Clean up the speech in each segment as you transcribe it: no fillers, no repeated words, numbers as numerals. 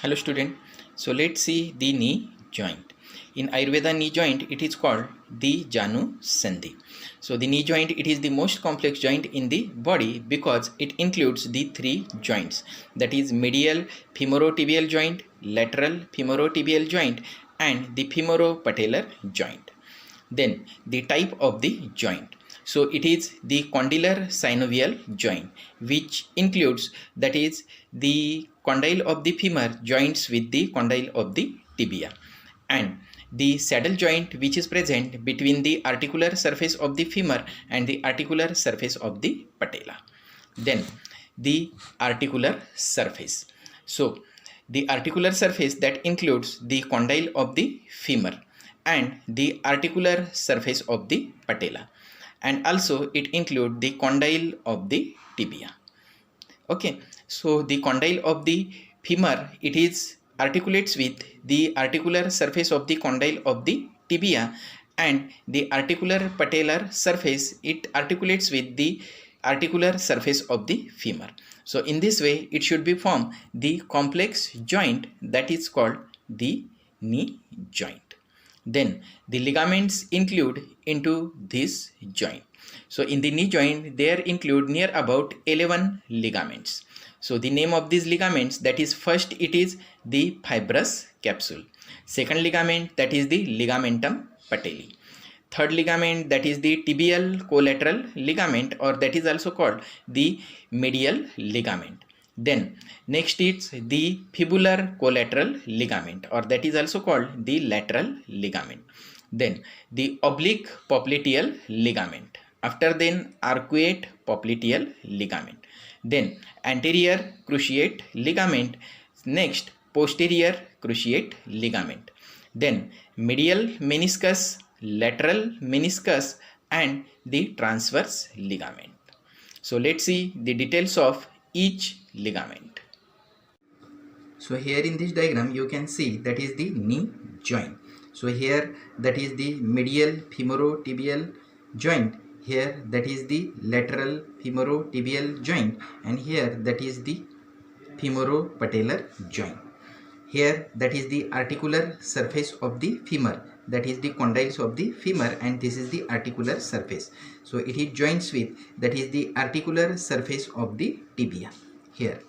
Hello student. So let's see the knee joint. In Ayurveda knee joint it is called the Janu Sandhi. So the knee joint, it is the most complex joint in the body because it includes the three joints, that is medial femorotibial joint, lateral femorotibial joint and the femoropatellar joint. Then the type of the joint. So it is the condylar synovial joint, which includes, that is, the condyle of the femur joins with the condyle of the tibia, and the saddle joint which is present between the articular surface of the femur and the articular surface of the patella. Then the articular surface. So the articular surface that includes the condyle of the femur and the articular surface of the patella, and also it includes the condyle of the tibia. Okay, so the condyle of the femur, it is articulates with the articular surface of the condyle of the tibia, and the articular patellar surface, it articulates with the articular surface of the femur. So in this way it should be form the complex joint that is called the knee joint. Then the ligaments include into this joint. So in the knee joint there include near about 11 ligaments. So the name of these ligaments, that is, first it is the fibrous capsule, second ligament that is the ligamentum patelli, third ligament that is the tibial collateral ligament, or that is also called the medial ligament. Then next is the fibular collateral ligament, or that is also called the lateral ligament. Then the oblique popliteal ligament. After then arcuate popliteal ligament. Then anterior cruciate ligament. Next posterior cruciate ligament. Then medial meniscus, lateral meniscus and the transverse ligament. So let's see the details of each ligament. So here in this diagram you can see that is the knee joint. So here that is the medial femorotibial joint, here that is the lateral femorotibial joint, and here that is the femoropatellar joint. Here that is the articular surface of the femur, that is the condyles of the femur, and this is the articular surface. So it is joins with, that is the articular surface of the tibia here,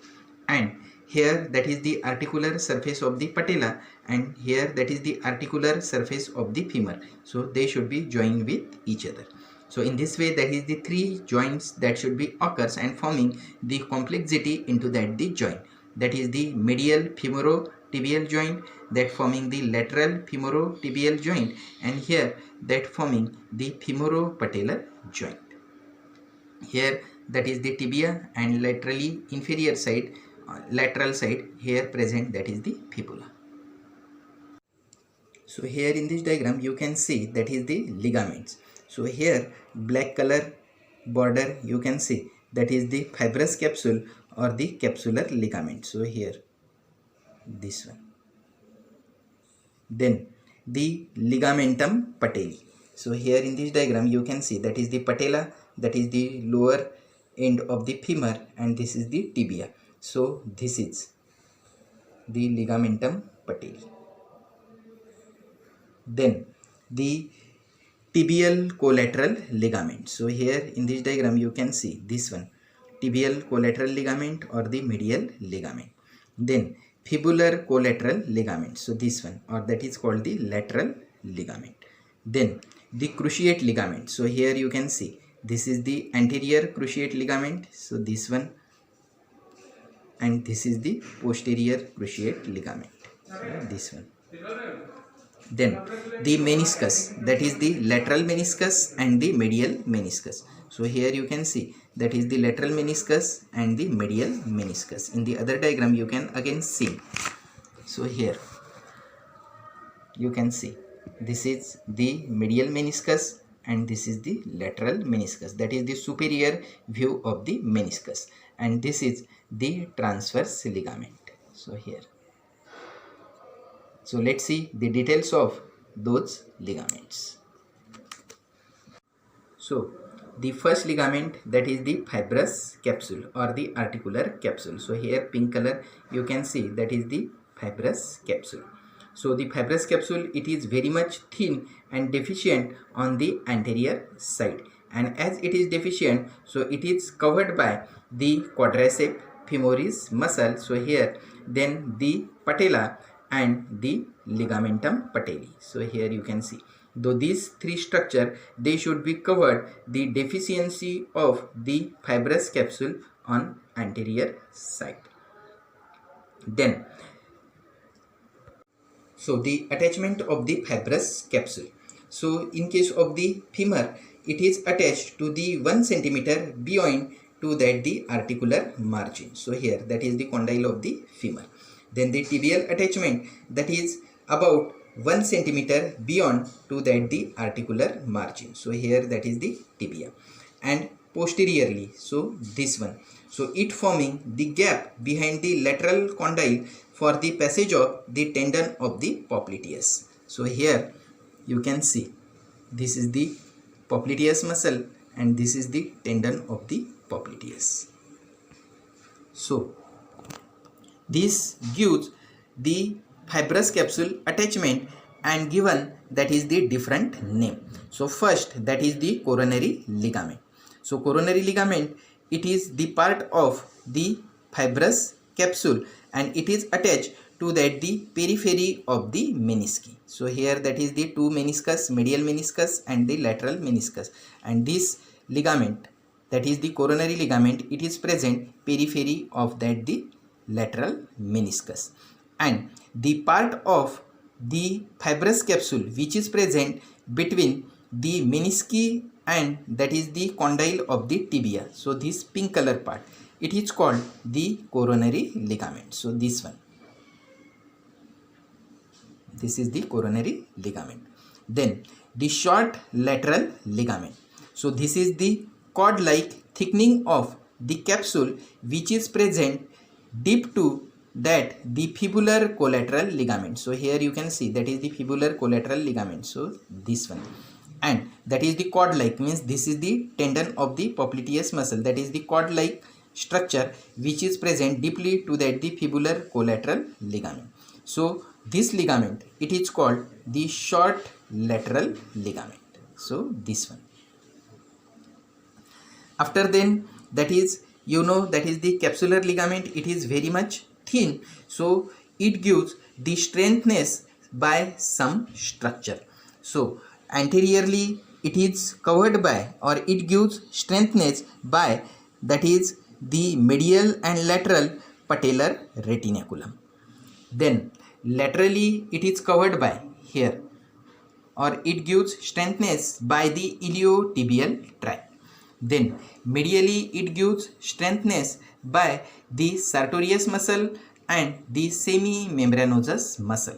and here that is the articular surface of the patella, and here that is the articular surface of the femur. So they should be joined with each other. So in this way that is the three joints that should be occurs and forming the complexity into that the joint, that is the medial femorotibial joint, that forming the lateral femorotibial joint, and here that forming the femoropatellar joint. Here that is the tibia, and laterally inferior side, lateral side here present, that is the fibula. So here in this diagram you can see that is the ligaments. So here black color border you can see, that is the fibrous capsule or the capsular ligament. So here this one. Then the ligamentum patelli. So here in this diagram you can see that is the patella, that is the lower end of the femur, and this is the tibia. So this is the ligamentum patelli. Then the tibial collateral ligament. So here in this diagram you can see this one, tibial collateral ligament or the medial ligament. Then fibular collateral ligament. So this one, or that is called the lateral ligament. Then the cruciate ligament. So here you can see this is the anterior cruciate ligament. So this one, and this is the posterior cruciate ligament. So this one. Then the meniscus, that is the lateral meniscus and the medial meniscus. So here you can see that is the lateral meniscus and the medial meniscus. In the other diagram you can again see. So here you can see this is the medial meniscus and this is the lateral meniscus, that is the superior view of the meniscus, and this is the transverse ligament. So here. So let's see the details of those ligaments. So the first ligament, that is the fibrous capsule or the articular capsule. So here pink color you can see that is the fibrous capsule. So the fibrous capsule, it is very much thin and deficient on the anterior side, and as it is deficient, so it is covered by the quadriceps femoris muscle. So here then the patella and the ligamentum patelli. So here you can see, though these three structure, they should be covered the deficiency of the fibrous capsule on anterior side. Then so the attachment of the fibrous capsule. So in case of the femur, it is attached to the 1 centimeter beyond to that the articular margin. So here that is the condyle of the femur. Then the tibial attachment, that is about 1 centimeter beyond to that the articular margin. So here that is the tibia. And posteriorly, so this one, so it forming the gap behind the lateral condyle for the passage of the tendon of the popliteus. So here you can see, this is the popliteus muscle and this is the tendon of the popliteus. So this gives the fibrous capsule attachment and given that is the different name. So first, that is the coronary ligament. So coronary ligament, it is the part of the fibrous capsule and it is attached to that the periphery of the menisci. So here that is the two meniscus, medial meniscus and the lateral meniscus, and this ligament, that is the coronary ligament, it is present periphery of that the lateral meniscus. And the part of the fibrous capsule which is present between the menisci and that is the condyle of the tibia, so this pink color part, it is called the coronary ligament. So this one, this is the coronary ligament. Then the short lateral ligament, so this is the cord like thickening of the capsule which is present deep to that the fibular collateral ligament. So here you can see that is the fibular collateral ligament, so this one, and that is the cord like, means this is the tendon of the popliteus muscle, that is the cord like structure which is present deeply to that the fibular collateral ligament. So this ligament, it is called the short lateral ligament. So this one. After then, that is, you know, that is the capsular ligament, it is very much thin, so it gives the strengthness by some structure. So anteriorly it is covered by, or it gives strengthness by, that is the medial and lateral patellar retinaculum. Then laterally it is covered by here, or it gives strengthness by the iliotibial tract. Then medially it gives strengthness by the sartorius muscle and the semimembranosus muscle.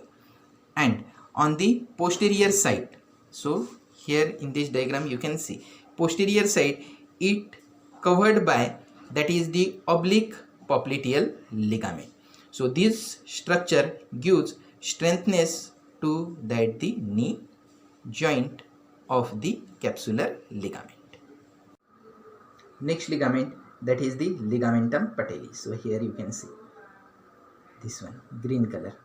And on the posterior side, so here in this diagram you can see, posterior side it covered by, that is the oblique popliteal ligament. So this structure gives strengthness to that the knee joint of the capsular ligament. Next ligament, that is the ligamentum patelli. So here you can see this one, green color.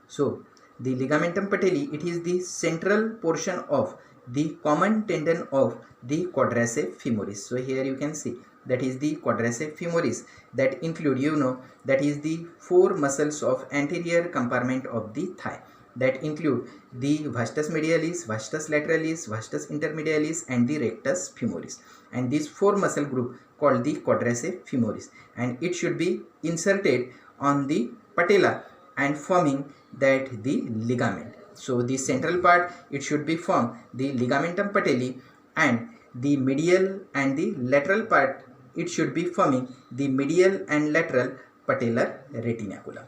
So the ligamentum patelli, it is the central portion of the common tendon of the quadriceps femoris. So here you can see that is the quadriceps femoris, that include, you know, that is the 4 muscles of anterior compartment of the thigh, that include the vastus medialis, vastus lateralis, vastus intermedialis and the rectus femoris. And these 4 muscle group called the quadriceps femoris, and it should be inserted on the patella and forming that the ligament. So the central part, it should be form the ligamentum patelli, and the medial and the lateral part, it should be forming the medial and lateral patellar retinaculum.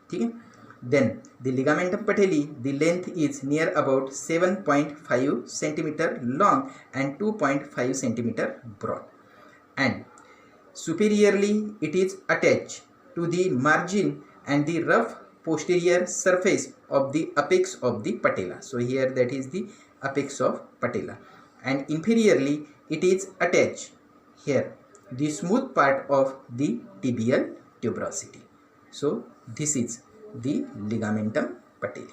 Okay? Then the ligamentum patelli, the length is near about 7.5 centimeter long and 2.5 centimeter broad, and superiorly it is attached to the margin and the rough posterior surface of the apex of the patella. So here that is the apex of patella, and inferiorly it is attached here the smooth part of the tibial tuberosity. So this is the ligamentum patelli.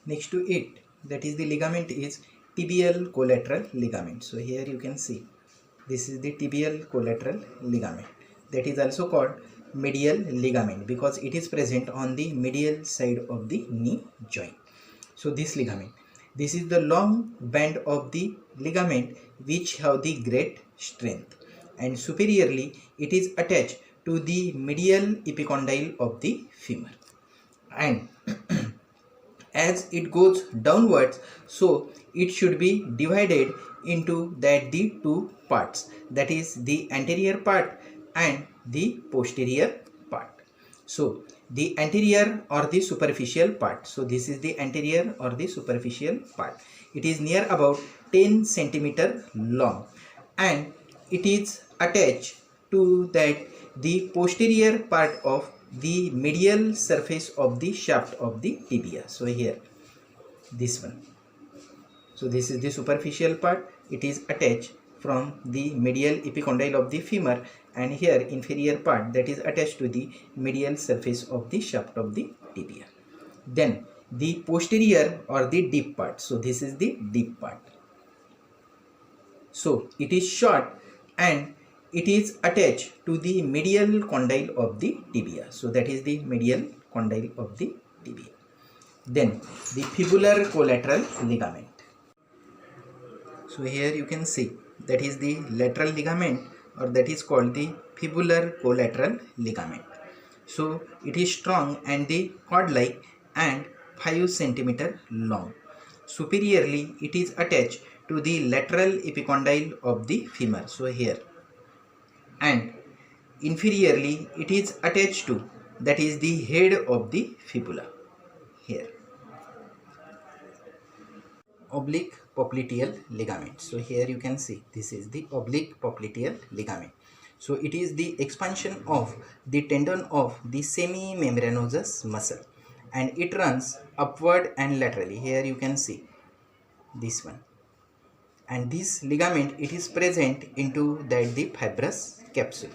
Next to it, that is the ligament, is tibial collateral ligament. So here you can see this is the tibial collateral ligament. That is also called medial ligament because it is present on the medial side of the knee joint. So this ligament, this is the long band of the ligament which have the great strength, and superiorly it is attached to the medial epicondyle of the femur, and as it goes downwards, so it should be divided into that the two parts, that is the anterior part and the posterior part. So the anterior or the superficial part, so this is the anterior or the superficial part, it is near about 10 centimeter long, and it is attached to that the posterior part of the medial surface of the shaft of the tibia. So here this one, so this is the superficial part, it is attached from the medial epicondyle of the femur, and here inferior part that is attached to the medial surface of the shaft of the tibia. Then the posterior or the deep part, so this is the deep part, so it is short and it is attached to the medial condyle of the tibia, so that is the medial condyle of the tibia. Then the fibular collateral ligament, so here you can see that is the lateral ligament, or that is called the fibular collateral ligament. So it is strong and the cord-like and 5 centimeter long. Superiorly it is attached to the lateral epicondyle of the femur, so here, and inferiorly it is attached to, that is the head of the fibula, here. Oblique popliteal ligament, so here you can see this is the oblique popliteal ligament. So it is the expansion of the tendon of the semimembranosus muscle, and it runs upward and laterally. Here you can see this one, and this ligament, it is present into that the fibrous capsule,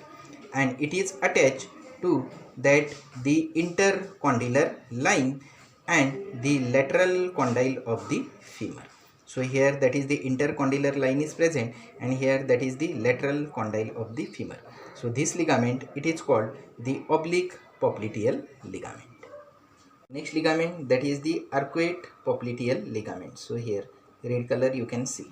and it is attached to that the intercondylar line and the lateral condyle of the femur. So here that is the intercondylar line is present, and here that is the lateral condyle of the femur. So this ligament, it is called the oblique popliteal ligament. Next ligament, that is the arcuate popliteal ligament. So here red color you can see.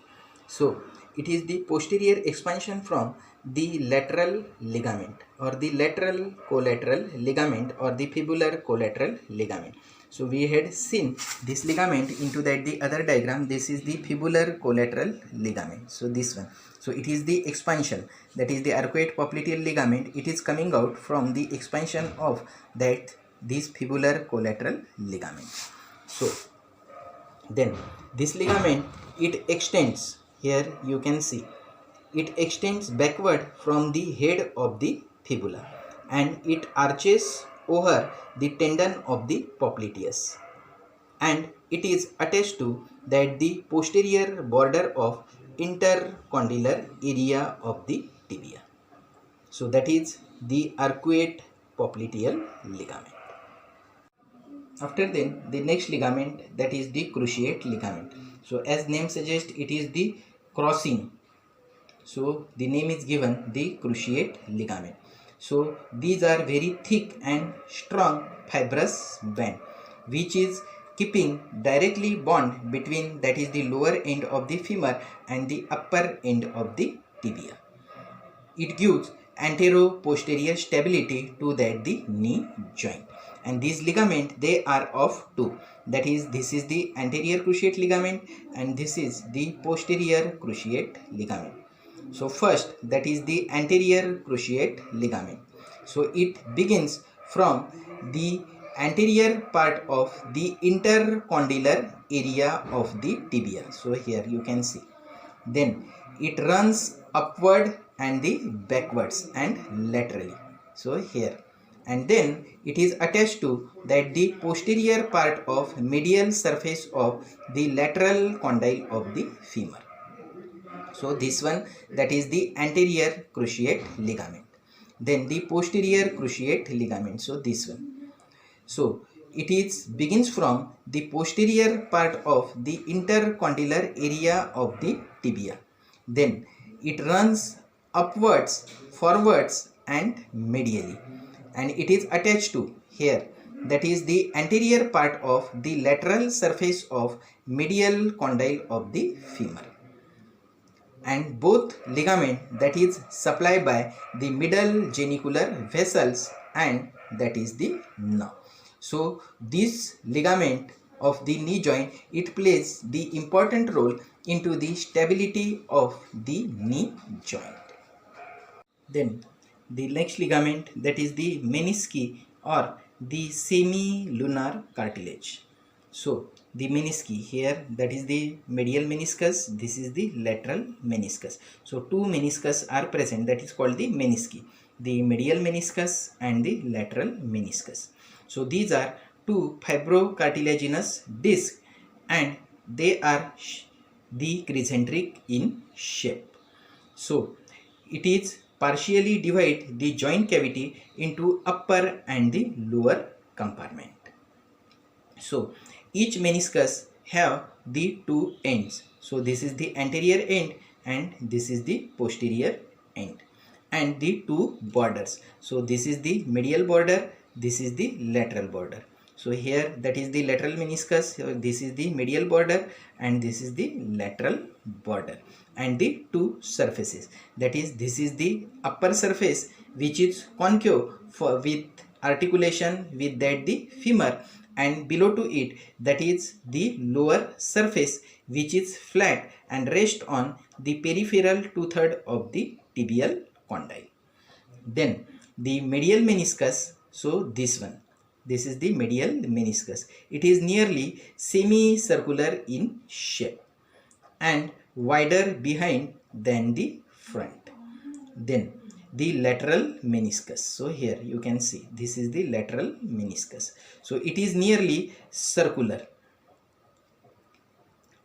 So it is the posterior expansion from the lateral ligament, or the lateral collateral ligament, or the fibular collateral ligament. So we had seen this ligament into that the other diagram. This is the fibular collateral ligament. So this one, so it is the expansion, that is the arcuate popliteal ligament. It is coming out from the expansion of that this fibular collateral ligament. So then this ligament, it extends, here you can see it extends backward from the head of the fibula, and it arches over the tendon of the popliteus, and it is attached to that the posterior border of intercondylar area of the tibia. So that is the arcuate popliteal ligament. After then, the next ligament, that is the cruciate ligament. So as name suggests, it is the crossing. So the name is given the cruciate ligament. So these are very thick and strong fibrous band which is keeping directly bond between, that is the lower end of the femur and the upper end of the tibia. It gives antero-posterior stability to that the knee joint. And these ligament, they are of two, that is this is the anterior cruciate ligament and this is the posterior cruciate ligament. So first, that is the anterior cruciate ligament. So it begins from the anterior part of the intercondylar area of the tibia. So here you can see. Then it runs upward and the backwards and laterally. So here, and then it is attached to that the posterior part of medial surface of the lateral condyle of the femur. So this one, that is the anterior cruciate ligament. Then the posterior cruciate ligament, so this one. So it is begins from the posterior part of the intercondylar area of the tibia. Then it runs upwards, forwards and medially, and it is attached to here, that is the anterior part of the lateral surface of medial condyle of the femur, and both ligament that is supplied by the middle genicular vessels, and that is the nerve. So this ligament of the knee joint, it plays the important role into the stability of the knee joint. Then the next ligament, that is the menisci or the semilunar cartilage. So the menisci here, that is the medial meniscus, this is the lateral meniscus. So two meniscus are present, that is called the menisci, the medial meniscus and the lateral meniscus. So these are two fibrocartilaginous discs, and they are the concentric in shape. So it is partially divide the joint cavity into upper and the lower compartment. So each meniscus have the two ends. So this is the anterior end and this is the posterior end, and the two borders. So this is the medial border, this is the lateral border. So here, that is the lateral meniscus, so this is the medial border and this is the lateral border, and the two surfaces, that is this is the upper surface which is concave for with articulation with that the femur, and below to it, that is the lower surface which is flat and rest on the peripheral 2/3 of the tibial condyle. Then the medial meniscus, so this one, this is the medial meniscus. It is nearly semicircular in shape and wider behind than the front. Then the lateral meniscus. So here you can see, this is the lateral meniscus. So it is nearly circular.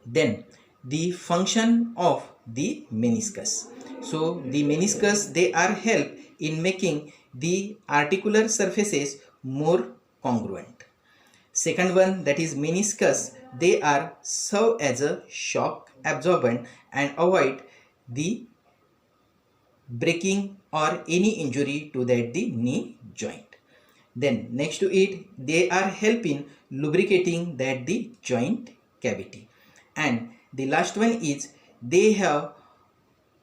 Then the function of the meniscus. So the meniscus, they are help in making the articular surfaces more congruent. Second one, that is meniscus, they are serve as a shock absorbent and avoid the breaking or any injury to that the knee joint. Then next to it, they are helping lubricating that the joint cavity. And the last one is they have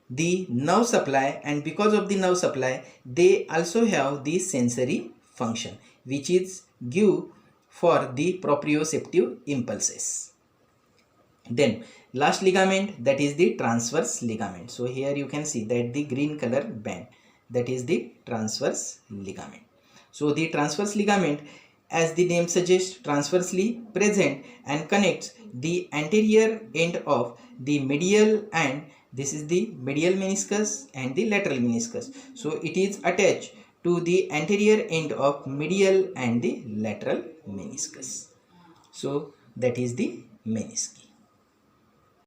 the nerve supply, and because of the nerve supply, they also have the sensory function, which is give for the proprioceptive impulses. Then last ligament, that is the transverse ligament. So here you can see that the green color band, that is the transverse ligament. So the transverse ligament, as the name suggests, transversely present and connects the anterior end of the medial, and this is the medial meniscus and the lateral meniscus. So it is attached to the anterior end of medial and the lateral meniscus. So that is the menisci.